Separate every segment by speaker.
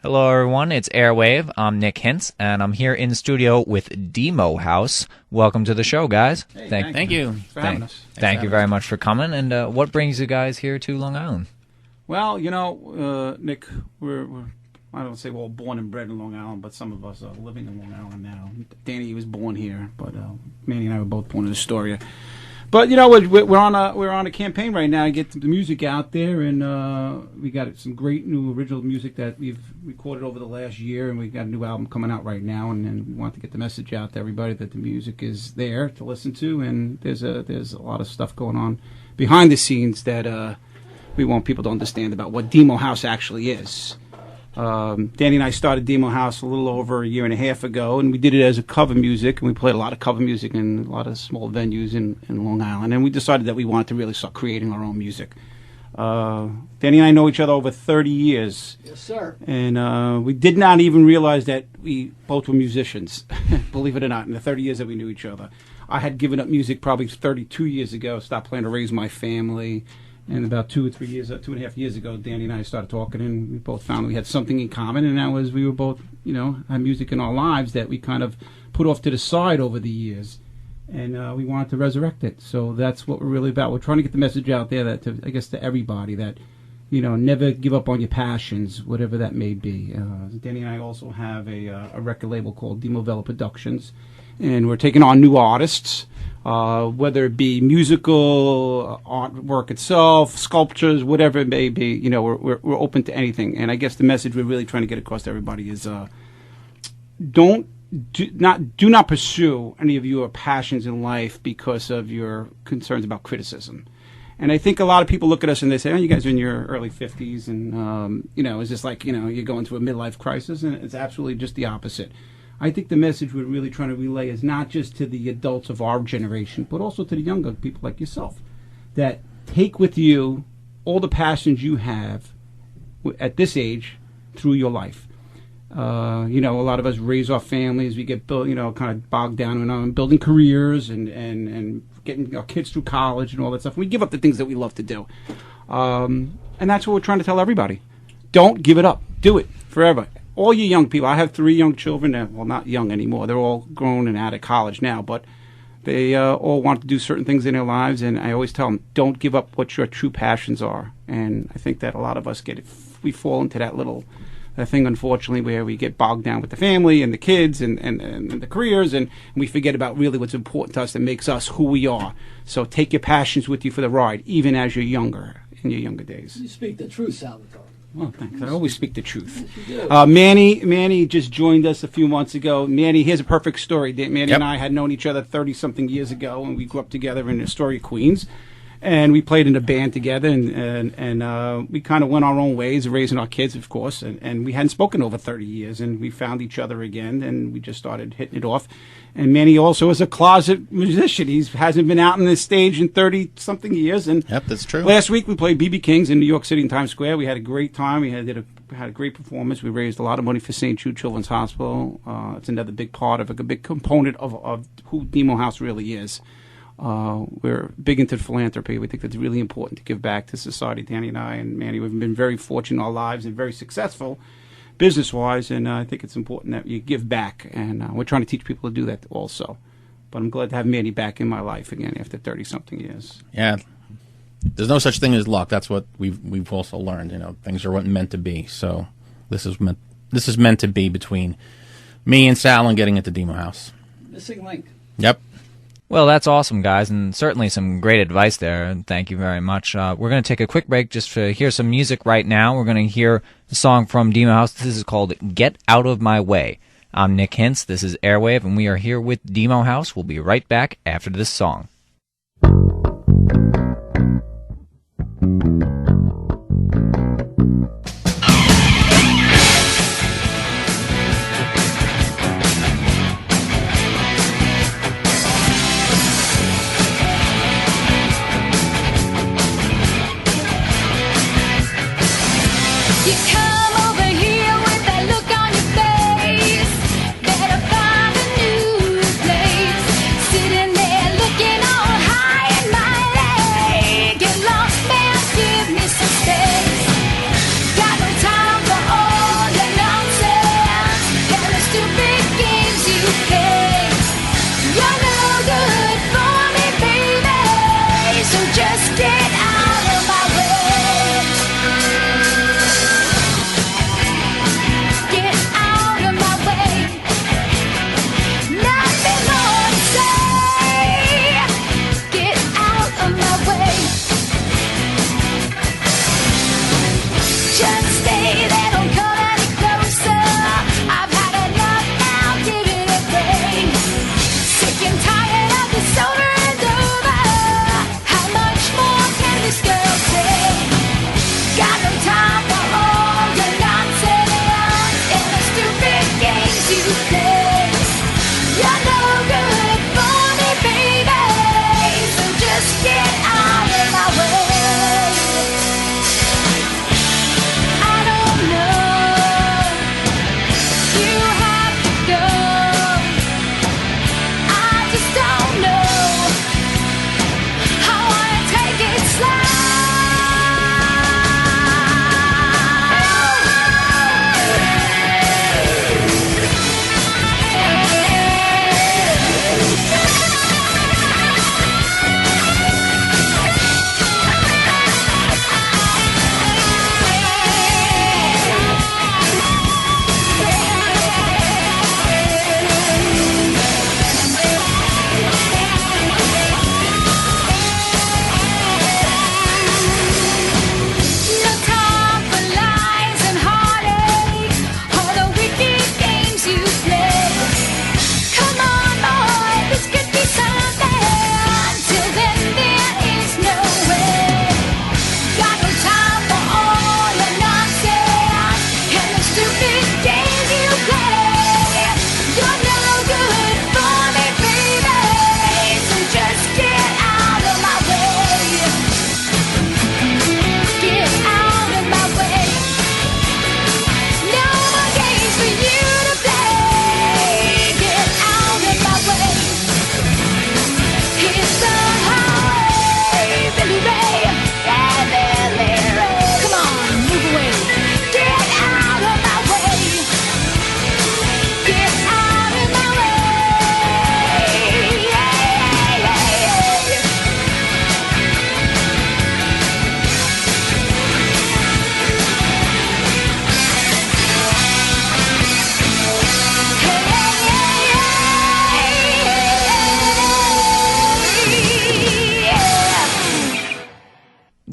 Speaker 1: Hello, everyone. It's Airwave. I'm Nick Hintz, and I'm here in studio with Deemohaus. Welcome to the show, guys.
Speaker 2: Hey,
Speaker 3: thank you
Speaker 2: for having us.
Speaker 1: Thank you very much for coming. And what brings you guys here to Long Island?
Speaker 2: Well, Nick, we're I don't say we're all born and bred in Long Island, but some of us are living in Long Island now. Danny was born here, but Manny and I were both born in Astoria. But we're on a campaign right now to get the music out there, and we got some great new original music that we've recorded over the last year, and we got a new album coming out right now, and we want to get the message out to everybody that the music is there to listen to, and there's a lot of stuff going on behind the scenes that we want people to understand about what Deemohaus actually is. Danny and I started Deemohaus a little over a year and a half ago, and we did it as a cover music, and we played a lot of cover music in a lot of small venues in Long Island, and we decided that we wanted to really start creating our own music. Danny and I know each other over 30 years.
Speaker 3: Yes, sir.
Speaker 2: And we did not even realize that we both were musicians, believe it or not, in the 30 years that we knew each other. I had given up music probably 32 years ago, stopped playing to raise my family. And about 2.5 years ago, Danny and I started talking, and we both found we had something in common, and that was we were both, had music in our lives that we kind of put off to the side over the years, and we wanted to resurrect it. So that's what we're really about. We're trying to get the message out there to everybody that, never give up on your passions, whatever that may be. Danny and I also have a record label called Deemohaus Productions, and we're taking on new artists. Whether it be musical, artwork itself, sculptures, whatever it may be, we're open to anything. And I guess the message we're really trying to get across to everybody is do not pursue any of your passions in life because of your concerns about criticism. And I think a lot of people look at us and they say, "Oh, you guys are in your early 50s, and it's just like you're going through a midlife crisis," and it's absolutely just the opposite. I think the message we're really trying to relay is not just to the adults of our generation, but also to the younger people like yourself, that take with you all the passions you have at this age through your life. A lot of us raise our families, we get kind of bogged down in building careers and getting our kids through college and all that stuff. We give up the things that we love to do. And that's what we're trying to tell everybody. Don't give it up. Do it forever. All you young people, I have 3 young children, well, not young anymore. They're all grown and out of college now, but they all want to do certain things in their lives, and I always tell them, don't give up what your true passions are. And I think that a lot of us we fall into that thing, unfortunately, where we get bogged down with the family and the kids and the careers, and we forget about really what's important to us that makes us who we are. So take your passions with you for the ride, even as you're younger, in your younger days.
Speaker 3: You speak the truth, Salvatore.
Speaker 2: Well, thanks. I always speak the truth.
Speaker 3: Yes, you do.
Speaker 2: Manny just joined us a few months ago. Manny, here's a perfect story. Manny and I had known each other 30-something years ago, and we grew up together in Astoria, Queens. And we played in a band together, and we kind of went our own ways, raising our kids, of course. And we hadn't spoken over 30 years, and we found each other again, and we just started hitting it off. And Manny also is a closet musician. He hasn't been out on this stage in 30-something years. And
Speaker 4: yep, that's true.
Speaker 2: Last week we played B.B. King's in New York City in Times Square. We had a great time. We had a great performance. We raised a lot of money for St. Jude Children's Hospital. It's another big part of a big component of who Deemohaus really is. We're big into philanthropy. We think that's really important to give back to society. Danny and I and Manny, we've been very fortunate in our lives and very successful business-wise, and I think it's important that you give back, and we're trying to teach people to do that also. But I'm glad to have Manny back in my life again after 30-something years.
Speaker 4: Yeah, there's no such thing as luck. That's what we've also learned. Things are meant to be. So this is meant to be between me and Sal and getting into Deemohaus.
Speaker 3: Missing link.
Speaker 4: Yep.
Speaker 1: Well, that's awesome, guys, and certainly some great advice there, and thank you very much. We're going to take a quick break just to hear some music right now. We're going to hear a song from Deemohaus. This is called Get Out of My Way. I'm Nick Hintz. This is Airwave, and we are here with Deemohaus. We'll be right back after this song.
Speaker 5: You come over here with that look on your face. Better find a new place. Sitting there looking all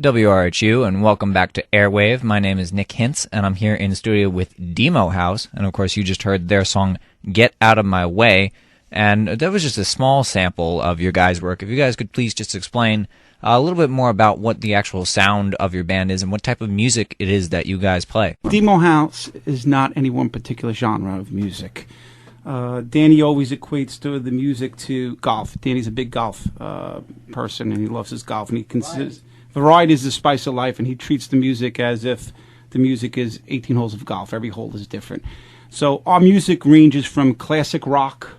Speaker 1: WRHU, and welcome back to Airwave. My name is Nick Hintz, and I'm here in the studio with Deemohaus, and of course you just heard their song, Get Out of My Way, and that was just a small sample of your guys' work. If you guys could please just explain a little bit more about what the actual sound of your band is and what type of music it is that you guys play.
Speaker 2: Deemohaus is not any one particular genre of music. Danny always equates to the music to golf. Danny's a big golf person, and he loves his golf, and he considers variety is the spice of life, and he treats the music as if the music is 18 holes of golf. Every hole is different. So our music ranges from classic rock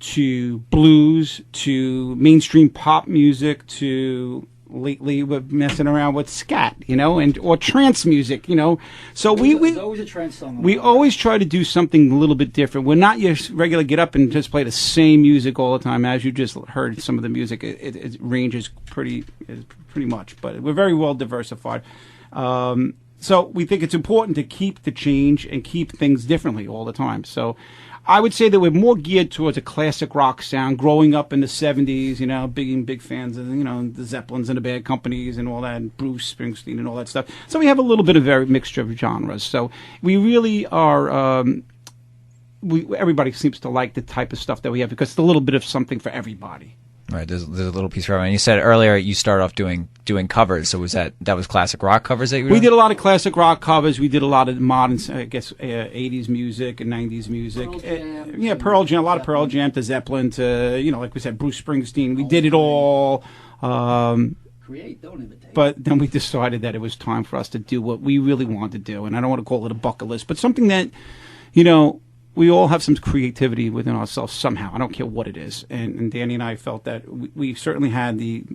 Speaker 2: to blues to mainstream pop music to lately we're messing around with scat, or trance music, So
Speaker 3: There's always a trance song.
Speaker 2: we always try to do something a little bit different. We're not your regular get up and just play the same music all the time. As you just heard, some of the music it ranges pretty much, but we're very well diversified. So we think it's important to keep the change and keep things differently all the time. So I would say that we're more geared towards a classic rock sound. Growing up in the 70s, big fans of, the Zeppelins and the Bad Companies and all that, and Bruce Springsteen and all that stuff. So we have a little bit of a mixture of genres. So we really are, everybody seems to like the type of stuff that we have because it's a little bit of something for everybody.
Speaker 1: Right, there's a little piece for everyone. You said earlier you started off doing covers, so was that was classic rock covers that you were doing?
Speaker 2: We did a lot of classic rock covers. We did a lot of modern, 80s music and 90s music. Pearl Jam, a lot of Pearl Jam to Zeppelin to, like we said, Bruce Springsteen. We did it all.
Speaker 3: Create, don't imitate.
Speaker 2: But then we decided that it was time for us to do what we really wanted to do. And I don't want to call it a bucket list, but something that, we all have some creativity within ourselves somehow. I don't care what it is. And Danny and I felt that we certainly had the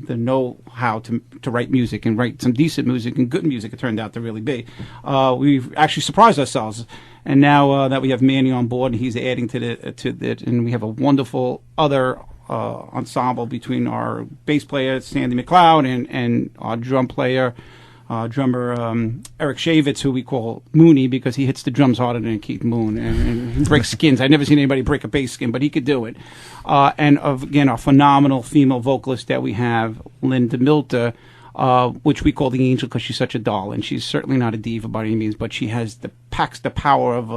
Speaker 2: know-how to write music and write some decent music and good music, it turned out to really be. We've actually surprised ourselves. And now that we have Manny on board, and he's adding to it, and we have a wonderful other ensemble between our bass player, Sandy McLeod, and our drum player, drummer Eric Shavitz, who we call Mooney because he hits the drums harder than Keith Moon and he breaks skins. I've never seen anybody break a bass skin, but he could do it. And again, our phenomenal female vocalist that we have, Linda Milter, which we call the Angel because she's such a doll, and she's certainly not a diva by any means, but she packs the power of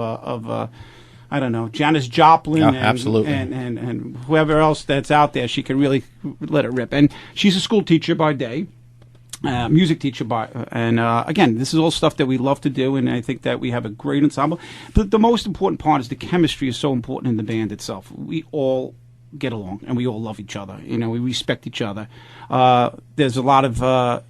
Speaker 2: I don't know, Janis Joplin
Speaker 4: absolutely.
Speaker 2: And whoever else that's out there. She can really let it rip. And she's a school teacher by day. Music teacher again, this is all stuff that we love to do, and I think that we have a great ensemble. But the most important part is the chemistry is so important in the band itself. We all get along and we all love each other. We respect each other. There's a lot of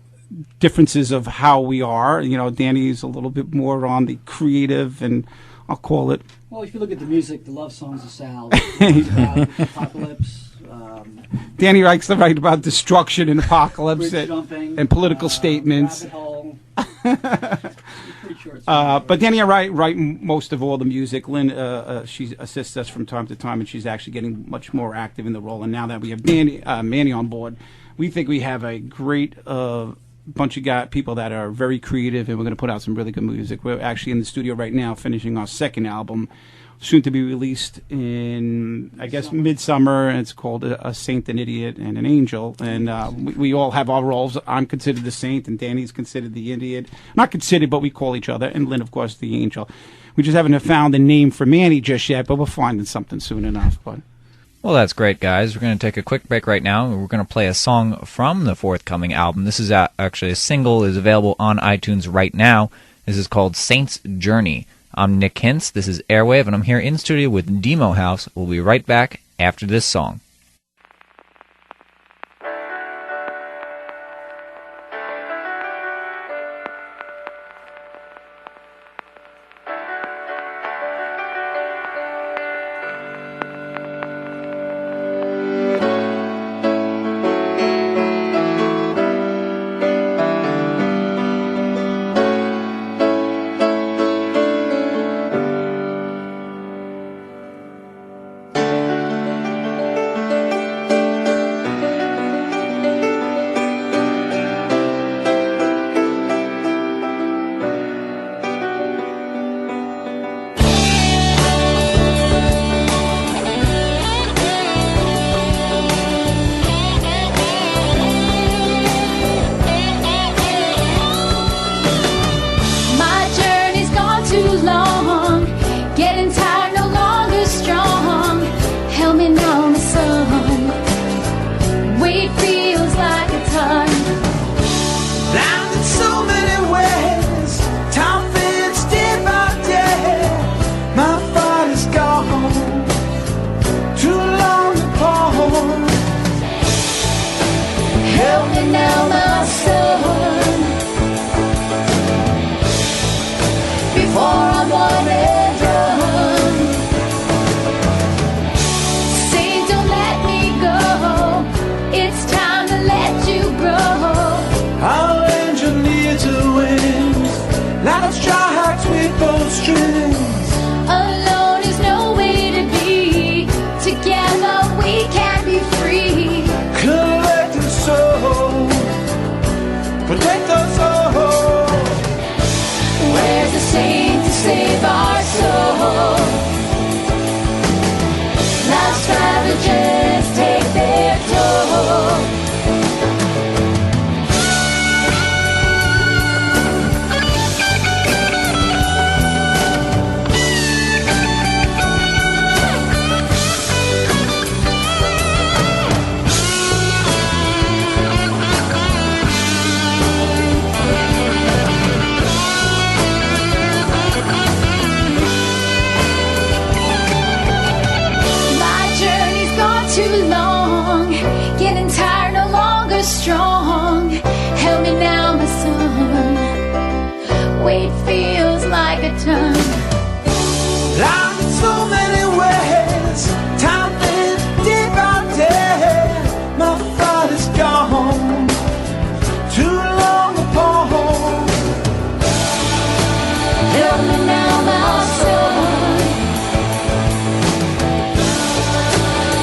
Speaker 2: differences of how we are. Danny's a little bit more on the creative, and I'll call it.
Speaker 3: Well, if you look at the music, the love songs of Sal, about apocalypse.
Speaker 2: Danny likes to write about destruction and apocalypse
Speaker 3: Bridge jumping,
Speaker 2: and political statements.
Speaker 3: Rabbit hole. Pretty sure it's
Speaker 2: But Danny and I write most of all the music. Lynn, she assists us from time to time, and she's actually getting much more active in the role. And now that we have Manny on board, we think we have a great bunch of people that are very creative, and we're going to put out some really good music. We're actually in the studio right now finishing our second album, soon to be released in, I guess, midsummer, and it's called A Saint, an Idiot, and an Angel. And we all have our roles. I'm considered the saint, and Danny's considered the idiot. Not considered, but we call each other, and Lynn, of course, the angel. We just haven't found a name for Manny just yet, but we're finding something soon enough. But
Speaker 1: Well, that's great, guys. We're going to take a quick break right now. We're going to play a song from the forthcoming album. This is actually a single, is available on iTunes right now. This is called Saint's Journey. I'm Nick Hintz. This is Airwave, and I'm here in studio with Deemohaus. We'll be right back after this song.
Speaker 6: Loud in so many ways. Time been day by day. My father's gone. Too long apart.
Speaker 5: Help me now, my son,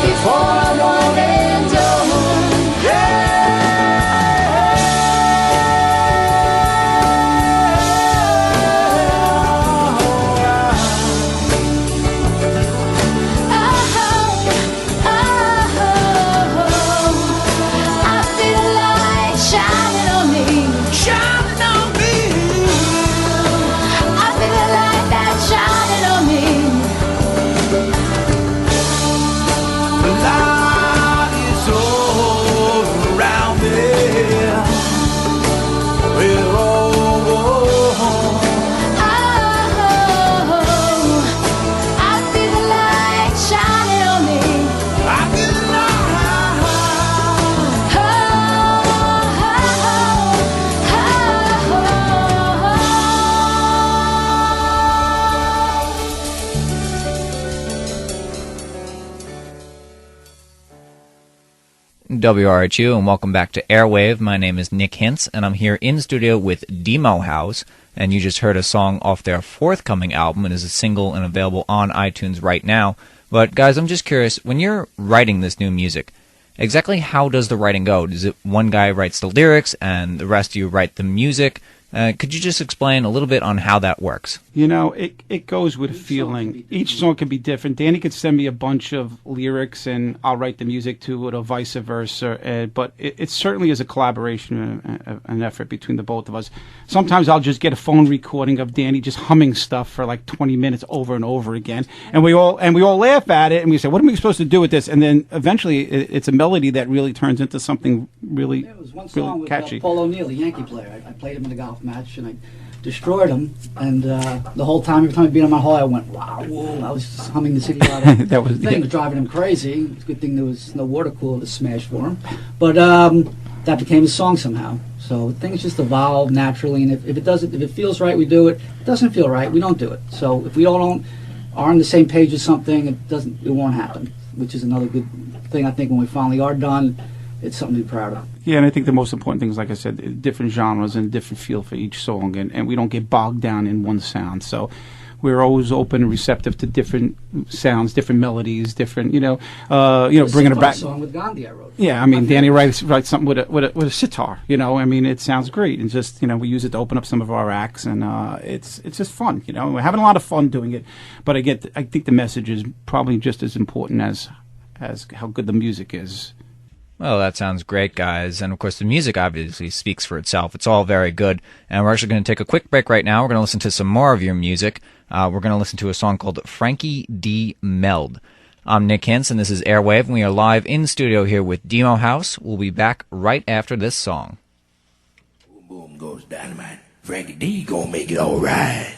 Speaker 5: before I'm old and done. I feel light shining on me.
Speaker 6: Shining on me.
Speaker 5: I feel the light that's shining on me.
Speaker 6: The light is all around me. We're all
Speaker 5: Oh, I feel the light shining on me.
Speaker 6: I feel the light.
Speaker 1: WRHU, and welcome back to Airwave. My name is Nick Hintz, and I'm here in studio with Deemohaus, and you just heard a song off their forthcoming album. It is a single and available on iTunes right now. But guys, I'm just curious, when you're writing this new music, exactly how does the writing go? Is it one guy writes the lyrics and the rest of you write the music? Could you just explain a little bit on how that works?
Speaker 2: You know, it goes with a feeling. Each song can be different. Danny could send me a bunch of lyrics, and I'll write the music to it, or vice versa. But it certainly is a collaboration, an effort between the both of us. Sometimes I'll just get a phone recording of Danny just humming stuff for like 20 minutes over and over again, and we all laugh at it, and we say, "What are we supposed to do with this?" And then eventually, it's a melody that really turns into something really,
Speaker 3: There was one song
Speaker 2: really
Speaker 3: with
Speaker 2: catchy.
Speaker 3: Paul O'Neill, the Yankee player. I played him in a golf match, and I destroyed him. And the whole time, every time he'd be on my hole, I went, wow, whoa. I was just humming the city out of
Speaker 2: That was-
Speaker 3: the thing
Speaker 2: yeah.
Speaker 3: was driving him crazy. It's a good thing there was no water cooler to smash for him. But that became a song somehow. So things just evolve naturally, and if it feels right, we do it. If it doesn't feel right, we don't do it. So if we all don't are on the same page with something, it won't happen. Which is another good thing. I think when we finally are done, it's something to be proud of.
Speaker 2: Yeah, and I think the most important thing is, like I said, different genres and different feel for each song, and we don't get bogged down in one sound. So we're always open and receptive to different sounds, different melodies, different, bringing it back.
Speaker 3: Song with Gandhi I wrote.
Speaker 2: Yeah, I mean, Danny writes something with a sitar. I mean, it sounds great, and just we use it to open up some of our acts, and it's just fun. We're having a lot of fun doing it, but I think the message is probably just as important as how good the music is.
Speaker 1: Well, that sounds great, guys. And, of course, the music obviously speaks for itself. It's all very good. And we're actually going to take a quick break right now. We're going to listen to some more of your music. We're going to listen to a song called Frankie D. Meld. I'm Nick Hintz, and this is Airwave, and we are live in studio here with Deemohaus. We'll be back right after this song.
Speaker 6: Boom, boom goes dynamite. Frankie D gonna make it all right.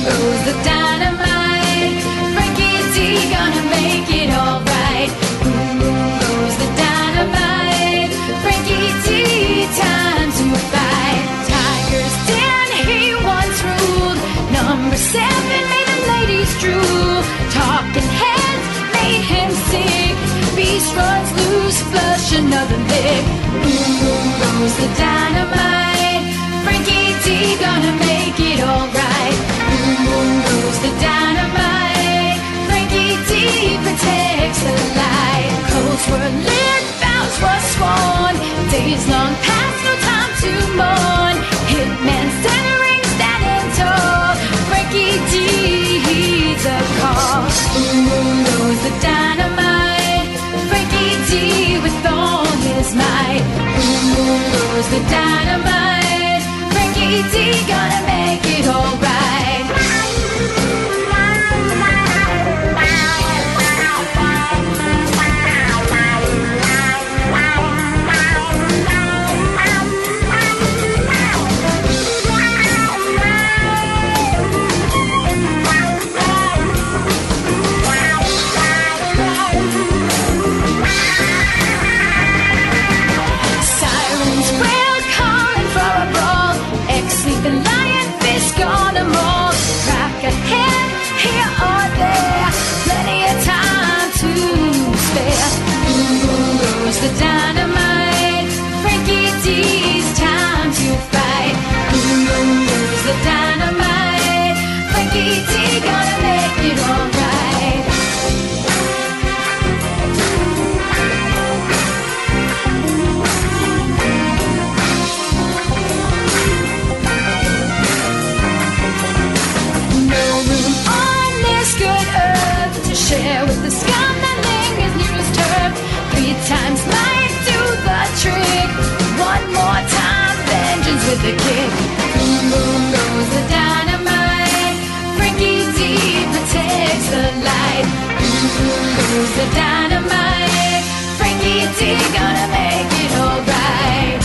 Speaker 5: Goes the dynamite, Frankie D gonna make it alright. Boom boom goes the dynamite, Frankie D time to fight. Tiger's den he once ruled. Number 7 made the ladies drool. Talking heads made him sick. Beast runs loose, flush another lick. Boom boom goes the dynamite, Frankie D gonna make it alright. Boom boom goes the dynamite, Frankie D protects the light. Codes were lit, vows were sworn. Days long past, no time to mourn. Hitman centering, standing tall. Frankie D heeds a call. Boom boom goes the dynamite, Frankie D with all his might. Boom boom goes the dynamite, Frankie D gonna make it alright. the dynamite. Frankie D gonna make it alright. No room on this good earth to share with the scum that lingers nearest her. 3 times might do the trick. One more time, vengeance with a kick. Boom, boom goes the dynamite. Frankie D protects the light. Boom, boom goes the dynamite. Frankie D gonna make it alright.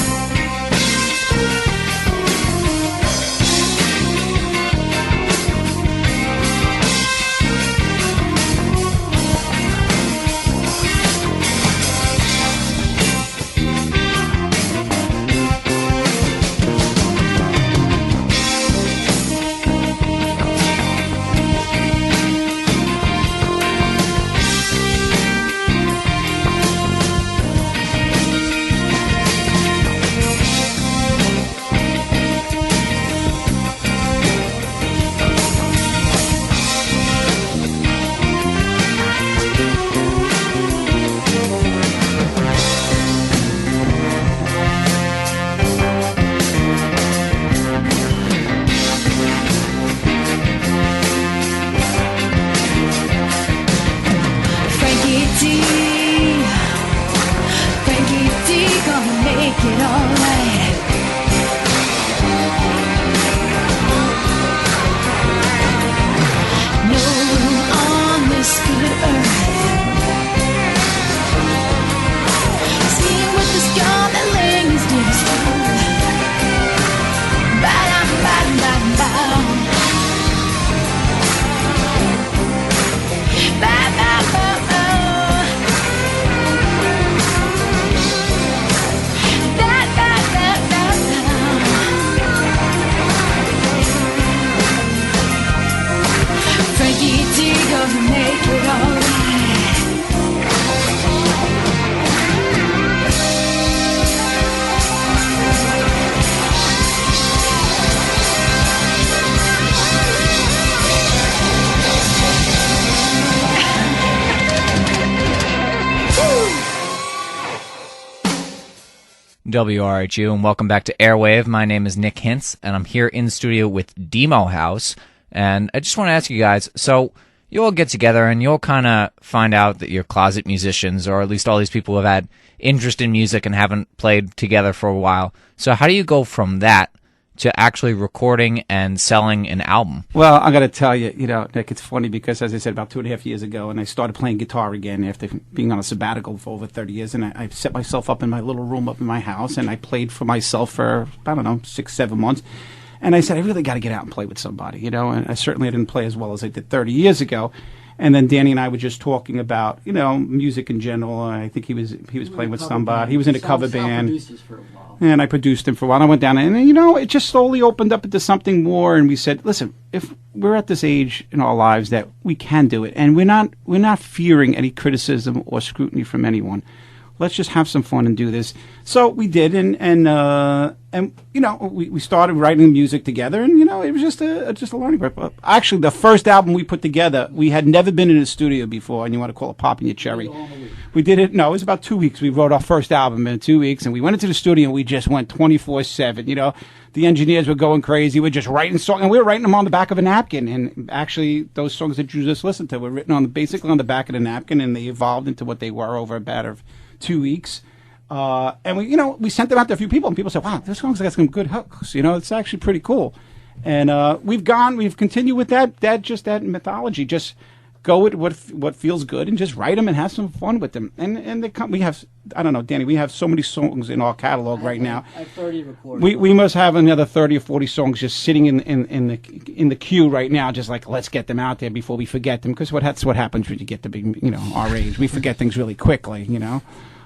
Speaker 5: Frankie D, Frankie D gonna make it alright. No room on this good earth. Singing with the scum that lingers nearest her. Ba-dum, ba-dum, ba-dum, ba-dum. Frankie D gonna make it alright.
Speaker 1: WRHU, and welcome back to Airwave. My name is Nick Hintz, and I'm here in the studio with Deemohaus. And I just want to ask you guys, so you all get together and you'll kind of find out that you're closet musicians, or at least all these people who have had interest in music and haven't played together for a while. So how do you go from that to actually recording and selling an album?
Speaker 2: Well, I got to tell you, Nick, it's funny because, as I said, about 2.5 years ago, and I started playing guitar again after being on a sabbatical for over 30 years, and I set myself up in my little room up in my house, and I played for myself for, 6-7 months. And I said, I really got to get out and play with somebody, and I certainly didn't play as well as I did 30 years ago. And then Danny and I were just talking about, music in general. I think he was playing with somebody. He was in a cover band.
Speaker 3: For a while.
Speaker 2: And I produced him for a while. I went down and, it just slowly opened up into something more. And we said, listen, if we're at this age in our lives that we can do it, and we're not fearing any criticism or scrutiny from anyone. Let's just have some fun and do this. So we did, and we started writing music together, and it was just a learning curve. Actually, the first album we put together, we had never been in a studio before, and you want to call it popping your cherry. We did it. No, it was about 2 weeks. We wrote our first album in 2 weeks, and we went into the studio, and we just went 24/7. The engineers were going crazy. We're just writing songs, and we were writing them on the back of a napkin. And actually, those songs that you just listened to were written basically on the back of the napkin, and they evolved into what they were over a matter of 2 weeks. And we sent them out to a few people, and people said, wow, this song's got some good hooks. It's actually pretty cool. And we've continued with that mythology. Just go with what feels good and just write them and have some fun with them. And we have, I don't know, Danny, we have so many songs in our catalog right now.
Speaker 3: I have 30 recorded.
Speaker 2: We must have another 30 or 40 songs just sitting in the queue right now, just like, let's get them out there before we forget them, because that's what happens when you get to be, our age. We forget things really quickly,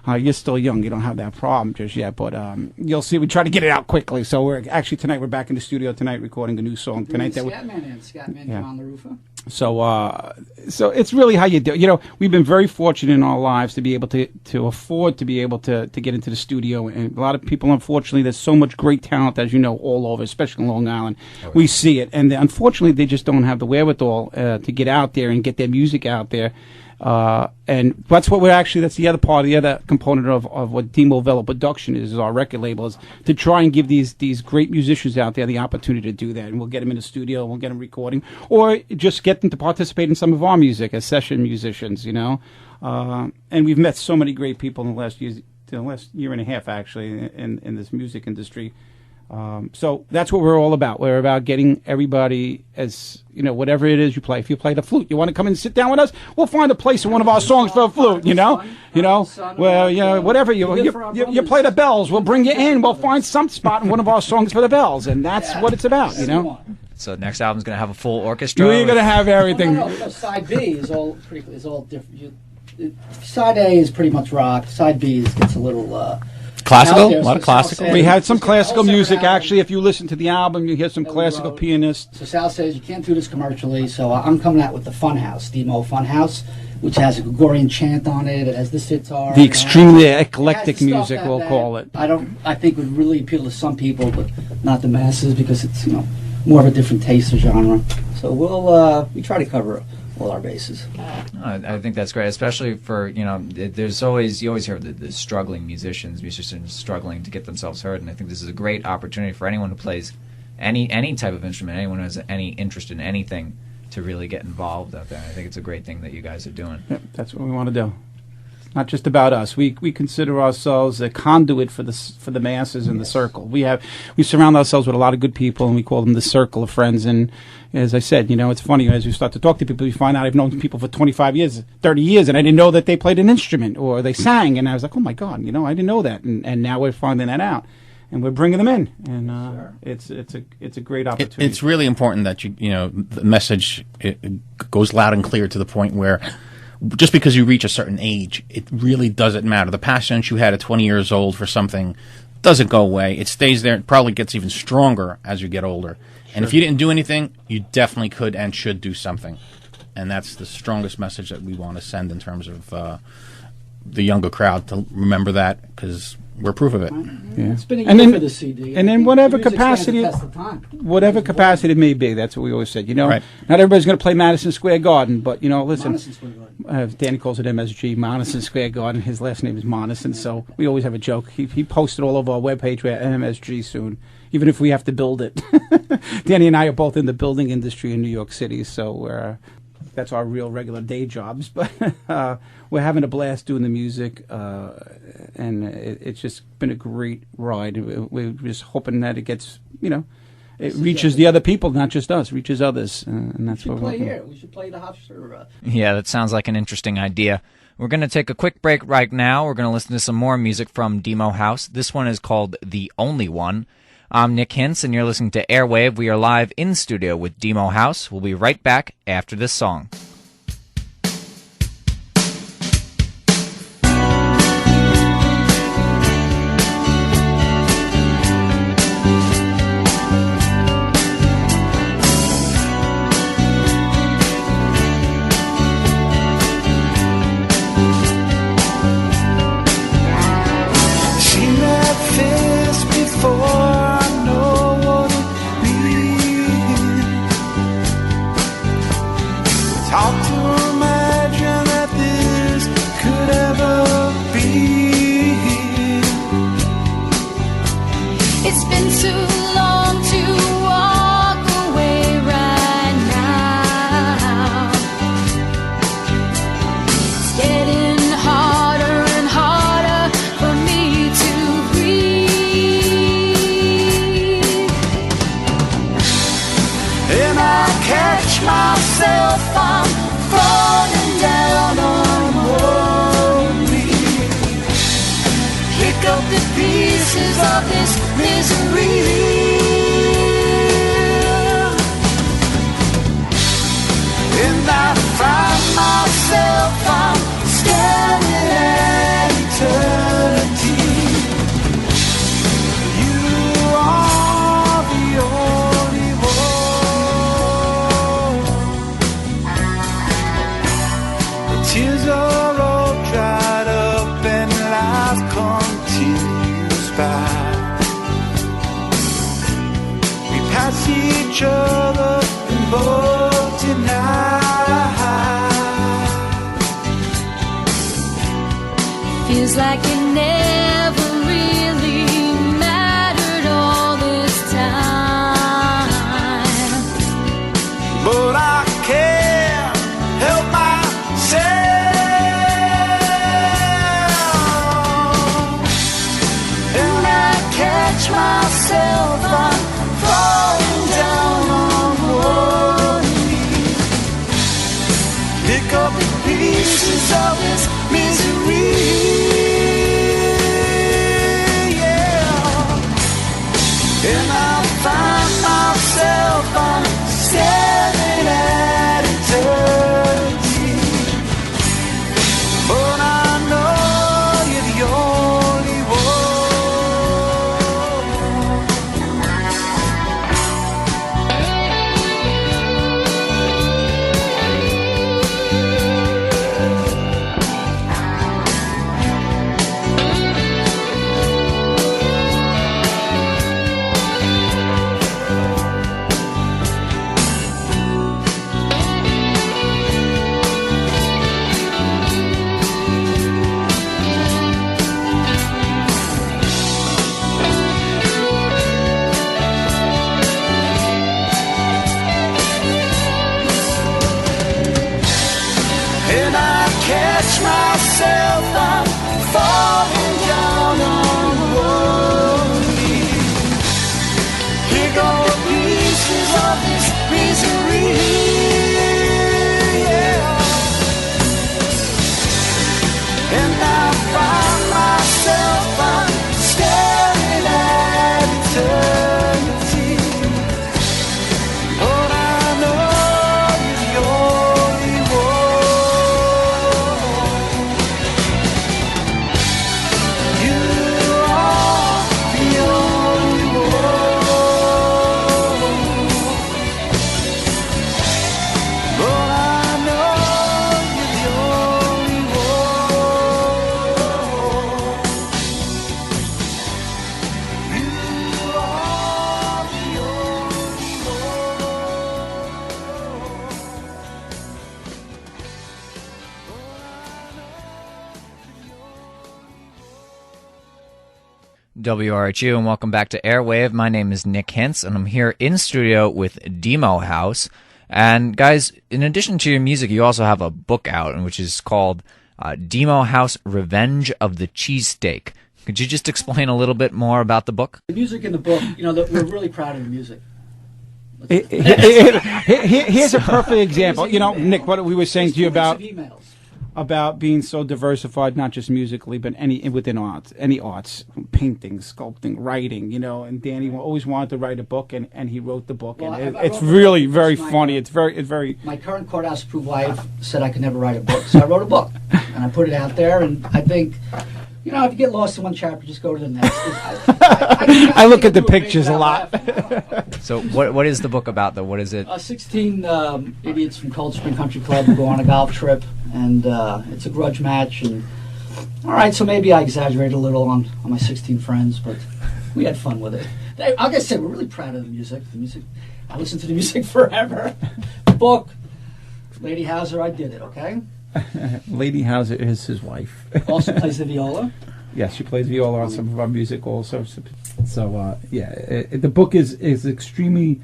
Speaker 2: You're still young. You don't have that problem just yet, but you'll see. We try to get it out quickly. So tonight we're back in the studio tonight recording a new song tonight.
Speaker 3: Scatman on the roof.
Speaker 2: So it's really how you do. You know, we've been very fortunate in our lives to be able to afford to be able to get into the studio. And a lot of people, unfortunately, there's so much great talent, as you know, all over, especially in Long Island. We see it, and unfortunately, they just don't have the wherewithal to get out there and get their music out there. And that's what that's the other part, the other component of what Deemohaus Production is our record label, is to try and give these great musicians out there the opportunity to do that. And we'll get them in the studio, we'll get them recording, or just get them to participate in some of our music as session musicians, you know. And we've met so many great people in the last year and a half, actually, in this music industry. So that's what we're all about. We're about getting everybody, as you know, whatever it is you play. If you play the flute, you want to come and sit down with us, we'll find a place in one of our songs for a flute. You know, well, yeah, whatever you play the bells, we'll bring you in. We'll find some spot in one of our songs for the bells, and that's what it's about. You know.
Speaker 1: So next album's going to have a full orchestra.
Speaker 2: You're going to have everything.
Speaker 3: No, side B is all different. Side A is pretty much rock. Side B gets a little.
Speaker 4: Classical? A lot of classical.
Speaker 2: We had some classical music, actually. If you listen to the album, you hear some classical pianists.
Speaker 3: So Sal says, you can't do this commercially, so I'm coming out with the Funhouse, Deemo Funhouse, which has a Gregorian chant on it. It has the sitar.
Speaker 2: The extremely eclectic music, we'll call it.
Speaker 3: I think would really appeal to some people, but not the masses, because it's, you know, more of a different taste or genre. So we try to cover all our bases.
Speaker 1: I think that's great, especially for, you know, you always hear the struggling musicians struggling to get themselves heard, and I think this is a great opportunity for anyone who plays any type of instrument, anyone who has any interest in anything, to really get involved out there. I think it's a great thing that you guys are doing.
Speaker 2: Yep, that's what we want to do. It's not just about us. We consider ourselves a conduit for the masses in the circle. We surround ourselves with a lot of good people, and we call them the circle of friends. And as I said, you know, it's funny, as we start to talk to people, you find out I've known people for 25 years, 30 years, and I didn't know that they played an instrument or they sang. And I was like, oh my God, you know, I didn't know that. And now we're finding that out, and we're bringing them in. And it's a great opportunity.
Speaker 4: It's really important that you know, the message it goes loud and clear to the point where, just because you reach a certain age, it really doesn't matter. The passion that you had at 20 years old for something doesn't go away. It stays there. It probably gets even stronger as you get older. Sure. And if you didn't do anything, you definitely could and should do something. And that's the strongest message that we want to send in terms of the younger crowd, to remember that, because we're proof of it.
Speaker 3: Yeah. It's been a year for the CD.
Speaker 2: And then whatever capacity it may be, that's what we always said. You know, Not everybody's going to play Madison Square Garden, but, you know, listen. Danny calls it MSG, Madison Square Garden. His last name is Monison, so we always have a joke. He posted all over our webpage, we're at MSG soon, even if we have to build it. Danny and I are both in the building industry in New York City, so that's our real regular day jobs, but we're having a blast doing the music, and it's just been a great ride. We're just hoping that it gets, you know, it reaches the other people, not just us, reaches others, and that's what we're
Speaker 3: play here. We should play the Hofstra.
Speaker 1: Yeah, that sounds like an interesting idea. We're going to take a quick break right now. We're going to listen to some more music from Deemohaus. This one is called The Only One. I'm Nick Hintz, and you're listening to Airwave. We are live in studio with Deemohaus. We'll be right back after this song.
Speaker 6: She met this before. Hard to imagine that this could ever be.
Speaker 5: It's been too long to walk away right now. It's getting harder and harder for me to breathe.
Speaker 6: And I catch myself, I'm falling down on me. Pick up the pieces of this misery, and I find myself, I'm staring at eternity. You are the only one. see each other in both tonight.
Speaker 5: Feels like it never really mattered all this time.
Speaker 6: But I can't help myself, and I catch myself, I'm falling down on one knee. Pick up the pieces of this misery, yeah. And I find myself, I'm staring at eternity, but I know you're the only and I catch myself, I'm falling down on one knee. Pick up the pieces of this misery, yeah. And I find myself, I'm staring at eternity, but I know you're the only one. You are the only one, but I know you're the only one. You are the only
Speaker 1: WRHU, and welcome back to Airwave. My name is Nick Hintz, and I'm here in studio with Deemohaus. And guys, in addition to your music, you also have a book out, which is called Deemohaus: Revenge of the Cheesesteak. Could you just explain a little bit more about the book?
Speaker 3: The music in the book, we're really proud of the music.
Speaker 2: Here's a perfect example. Nick, what we were saying to you about being so diversified, not just musically, but within any arts, painting, sculpting, writing, and Danny always wanted to write a book, and he wrote the book.
Speaker 3: Well,
Speaker 2: and
Speaker 3: I
Speaker 2: it's
Speaker 3: wrote the
Speaker 2: really
Speaker 3: book.
Speaker 2: very
Speaker 3: It's
Speaker 2: funny. It's very.
Speaker 3: My current courthouse-approved wife said I could never write a book, so I wrote a book, and I put it out there, and I think, if you get lost in one chapter, just go to the next.
Speaker 2: I look at the pictures a lot.
Speaker 1: So what is the book about, though? What is it?
Speaker 3: 16 idiots from Cold Spring Country Club who go on a golf trip, and it's a grudge match. And all right, so maybe I exaggerated a little on my 16 friends, but we had fun with it. Like I said, we're really proud of the music. I listened to the music forever. The book, Lady Hauser, I did it, okay?
Speaker 2: Lady Hauser is his wife.
Speaker 3: Also plays the viola.
Speaker 2: Yes, she plays viola on some of our music also. So the book is extremely.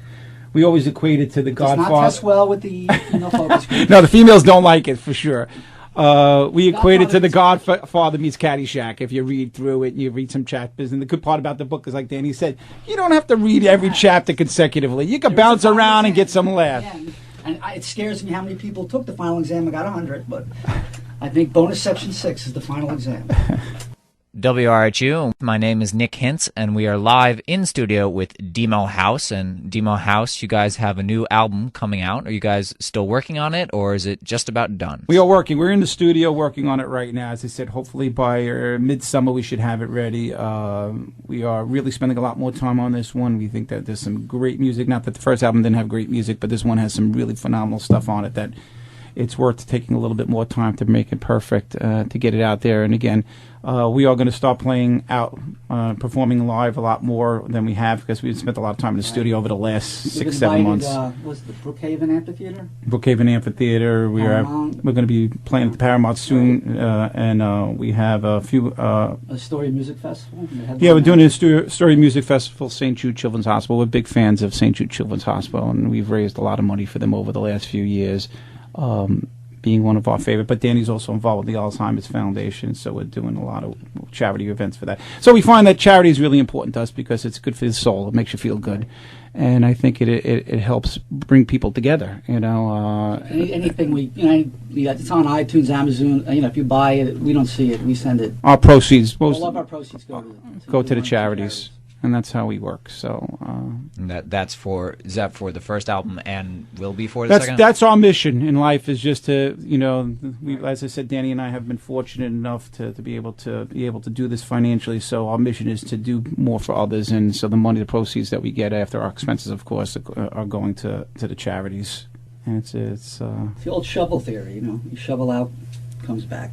Speaker 2: We always equate it to the
Speaker 3: Does
Speaker 2: Godfather.
Speaker 3: not test well with the focus group.
Speaker 2: No, the females don't like it for sure. We equate it to the Godfather meets Caddyshack. If you read through it and you read some chapters, and the good part about the book is, like Danny said, you don't have to read every chapter consecutively. You can bounce around and get some laugh.
Speaker 3: Yeah, and it scares me how many people took the final exam and got 100, but I think bonus section 6 is the final exam.
Speaker 1: WRHU. My name is Nick Hintz, and we are live in studio with Deemohaus. And Deemohaus, you guys have a new album coming out. Are you guys still working on it, or is it just about done?
Speaker 2: We are working. We're in the studio working on it right now. As I said, hopefully by midsummer we should have it ready. We are really spending a lot more time on this one. We think that there's some great music. Not that the first album didn't have great music, but this one has some really phenomenal stuff on it that it's worth taking a little bit more time to make it perfect, to get it out there. And again, we are going to start playing out, performing live a lot more than we have, because we've spent a lot of time in the studio over the last
Speaker 3: We've
Speaker 2: 6-7 months.
Speaker 3: Was the Brookhaven Amphitheater?
Speaker 2: Brookhaven Amphitheater. We're going to be playing at the Paramount soon, and we have a few.
Speaker 3: A Story Music Festival.
Speaker 2: Yeah, we're doing a Story Music Festival, St. Jude Children's Hospital. We're big fans of St. Jude Children's Hospital, and we've raised a lot of money for them over the last few years, being one of our favorite. But Danny's also involved with the Alzheimer's Foundation, so we're doing a lot of charity events for that. So we find that charity is really important to us because it's good for the soul. It makes you feel good. And I think it helps bring people together, you know.
Speaker 3: Anything it's on iTunes, Amazon. If you buy it, we don't see it. We send it.
Speaker 2: Our proceeds,
Speaker 3: All of our proceeds go
Speaker 2: to the charities. And that's how we work. So
Speaker 1: and is that for the first album and will be for the second?
Speaker 2: That's our mission in life, is just to, as I said, Danny and I have been fortunate enough to be able to do this financially. So our mission is to do more for others, and so the proceeds that we get after our expenses, of course, are going to the charities. And it's
Speaker 3: the old shovel theory. You shovel out, comes back.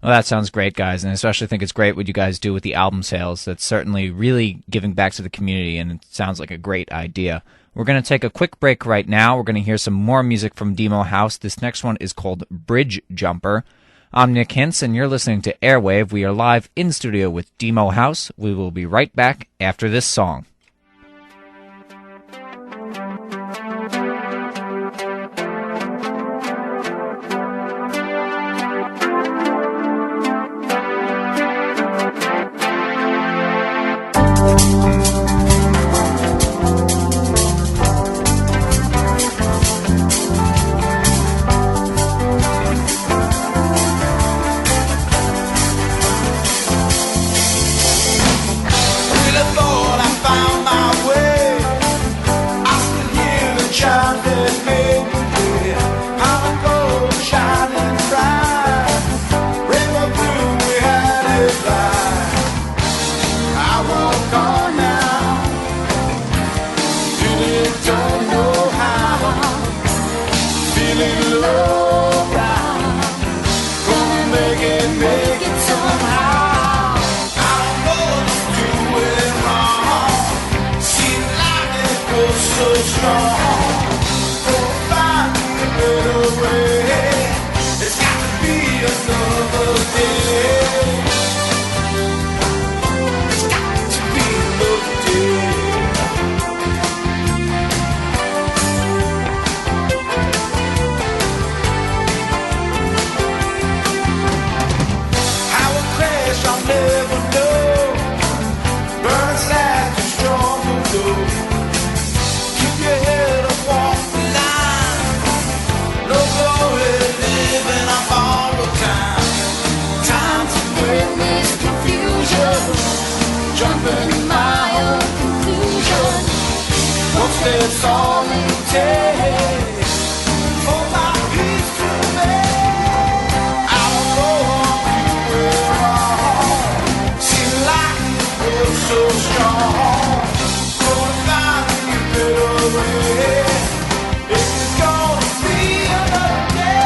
Speaker 1: Well, that sounds great, guys, and I especially think it's great what you guys do with the album sales. That's certainly really giving back to the community, and it sounds like a great idea. We're going to take a quick break right now. We're going to hear some more music from Deemohaus. This next one is called Bridge Jumper. I'm Nick Hintz, and you're listening to Airwave. We are live in studio with Deemohaus. We will be right back after this song.
Speaker 6: It's all it takes for my peace to make. I don't know if you were wrong. Seemed like you were so strong. Gonna find me a better way. It's gonna be another day.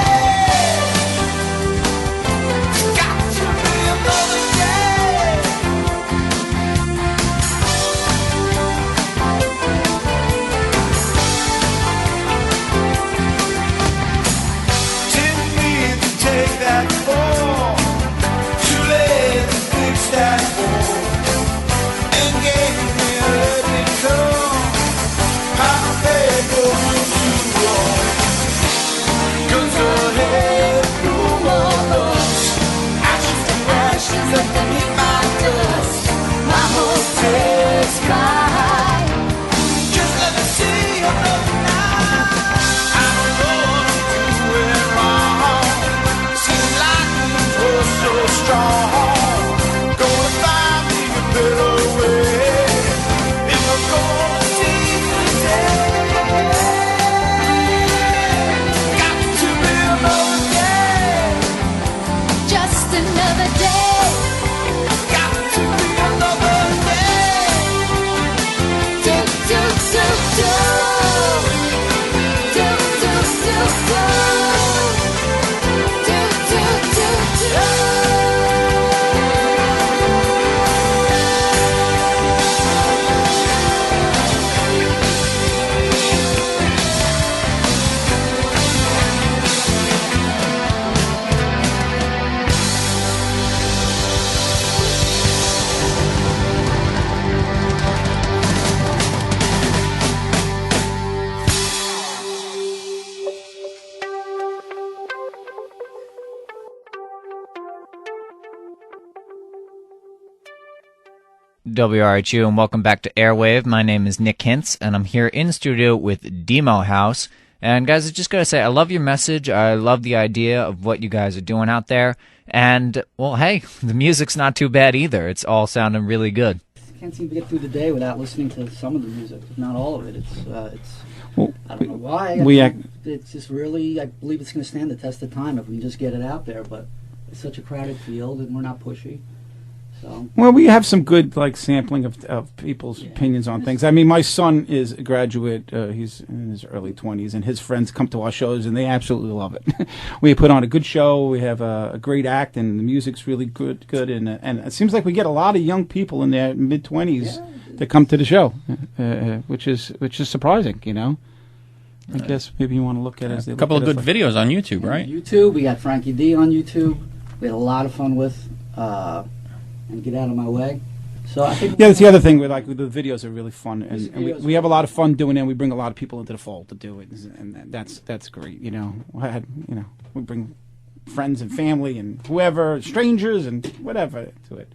Speaker 6: It's got to be another day. Take that fall, too late to fix that fall, and gave me a let it come. How they go too wrong. Guns ahead, room on us. Ashes to ashes underneath my dust. My hope takes flight. Just let me see another night. I don't know to do it wrong. So strong, gonna find me a better way. If I'm gonna see the day,
Speaker 1: WRHU, and welcome back to Airwave. My name is Nick Hintz, and I'm here in studio with Deemohaus. And guys, I just gotta say, I love your message. I love the idea of what you guys are doing out there. And, well, hey, the music's not too bad either. It's all sounding really good.
Speaker 3: I can't seem to get through the day without listening to some of the music, if not all of it.
Speaker 2: Well,
Speaker 3: I don't know why. It's just really, I believe it's going to stand the test of time if we just get it out there. But it's such a crowded field, and we're not pushy. So.
Speaker 2: Well, we have some good sampling of people's opinions on things. I mean, my son is a graduate. He's in his early 20s, and his friends come to our shows, and they absolutely love it. We put on a good show. We have a great act, and the music's really good. And it seems like we get a lot of young people in their mid-20s that come to the show, which is surprising, you know. I guess maybe you want to look at it as
Speaker 4: a couple of good videos on YouTube, right?
Speaker 3: YouTube. We got Frankie D on YouTube. We had a lot of fun with. And Get Out of My Way. So I think
Speaker 2: that's the other thing. The videos are really fun, and we have a lot of fun doing it. And we bring a lot of people into the fold to do it, and that's great. You know, we bring friends and family and whoever, strangers and whatever to it.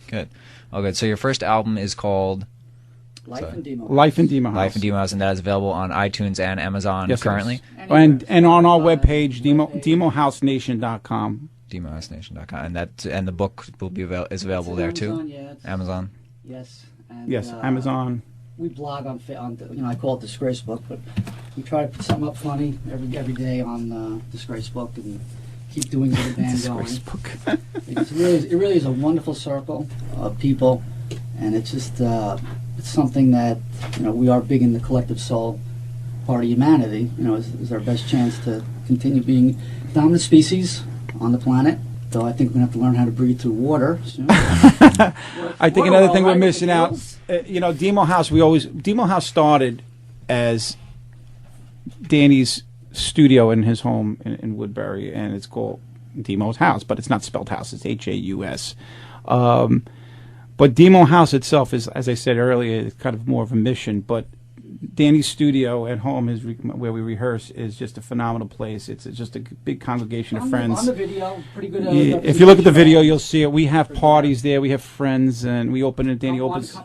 Speaker 1: Good. Oh, good. So your first album is called
Speaker 3: Life in Deemohaus.
Speaker 2: Life in Deemohaus.
Speaker 1: Life in Deemohaus, and that is available on iTunes and Amazon currently.
Speaker 2: And on our webpage, Deemohausnation.com.
Speaker 1: Deemohausnation.com, and the book will be available there too. Amazon.
Speaker 3: Yes. And,
Speaker 2: yes, Amazon.
Speaker 3: We blog on I call it Disgrace Book, but we try to put something up funny every day on Disgrace Book and keep doing the band going.
Speaker 2: Disgrace Book.
Speaker 3: it really is a wonderful circle of people, and it's just it's something that we are big in the collective soul part of humanity. Is our best chance to continue being dominant species on the planet, though I think we're going to have to learn how to breathe through water soon.
Speaker 2: I think another thing we're missing out, Deemohaus started as Danny's studio in his home in Woodbury, and it's called Deemo's House, but it's not spelled house, it's H-A-U-S. But Deemohaus itself is, as I said earlier, it's kind of more of a mission, but Danny's studio at home is where we rehearse is just a phenomenal place. It's just a big congregation of friends.
Speaker 3: On the video, pretty good.
Speaker 2: If you look at the video, you'll see it. We have parties there. We have friends, and we open it. Danny opens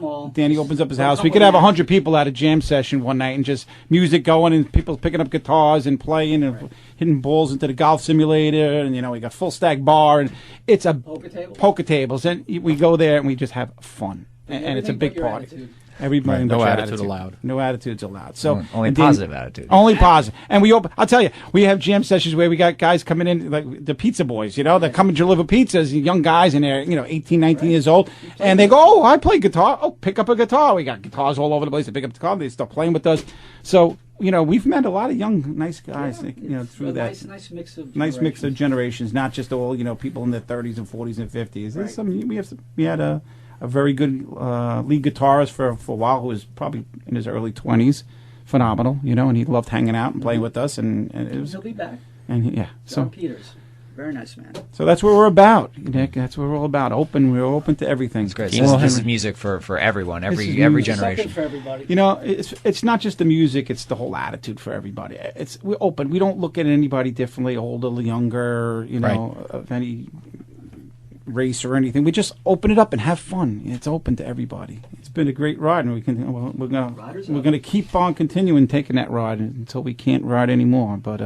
Speaker 2: up his house. We could have 100 people at a jam session one night, and just music going, and people picking up guitars and playing, and hitting balls into the golf simulator, and we got full stack bar, and it's a poker tables, and we go there and we just have fun, and it's a big party.
Speaker 3: Attitude.
Speaker 2: Everybody,
Speaker 4: no attitude allowed.
Speaker 2: No attitudes allowed. So
Speaker 1: only positive attitude.
Speaker 2: Only positive. And I'll tell you, we have jam sessions where we got guys coming in, like the pizza boys, they're coming to deliver pizzas, young guys, and they're 18, 19 years old, and they go, "Oh, I play guitar. Oh, pick up a guitar." We got guitars all over the place. They pick up the guitar. They start playing with us. So we've met a lot of young, nice guys, through that. Nice mix of generations, not just all people in their 30s and 40s and 50s. Right. We had a very good lead guitarist for a while, who was probably in his early 20s. Phenomenal, and he loved hanging out and playing with us. And it was,
Speaker 3: he'll be back.
Speaker 2: And
Speaker 3: John Peters, very nice man.
Speaker 2: So that's what we're about, Nick. That's what we're all about. We're open to everything.
Speaker 1: It's great. This is music for everyone, every generation.
Speaker 3: For everybody.
Speaker 2: It's not just the music; it's the whole attitude for everybody. We're open. We don't look at anybody differently, older, younger, of any race or anything. We just open it up and have fun. It's open to everybody. It's been a great ride, and we're gonna keep on continuing taking that ride until we can't ride anymore. But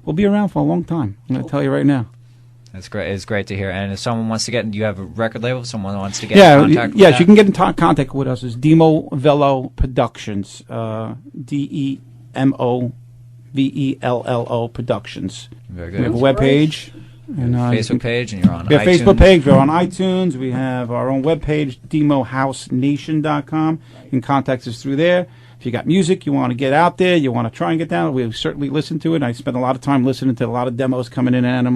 Speaker 2: we'll be around for a long time. I'm gonna tell you right now.
Speaker 1: That's great. It's great to hear. And if someone wants to do you have a record label? If someone wants to get in contact with
Speaker 2: you can get in contact with us. It's Demo Vello Productions. DEMOVELLO Productions.
Speaker 1: Very good.
Speaker 2: We have a webpage. And
Speaker 1: Facebook page, and you're on iTunes.
Speaker 2: We have Facebook page. We're on iTunes. We have our own webpage, Deemohausnation.com. You can contact us through there. If you got music you want to get out there, you want to try and get down, we certainly listen to it. I spend a lot of time listening to a lot of demos coming in and out of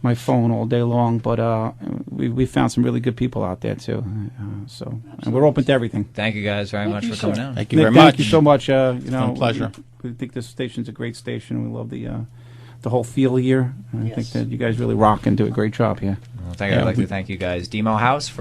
Speaker 2: my phone all day long. But we found some really good people out there too. And we're open to everything.
Speaker 1: Thank you guys very much for coming out.
Speaker 4: Thank you very much.
Speaker 2: Thank you so much.
Speaker 4: It's been a pleasure.
Speaker 2: We think this station's a great station. We love the whole feel here. I think that you guys really rock and do a great job here.
Speaker 1: Well, I'd like to thank you guys, Deemohaus, for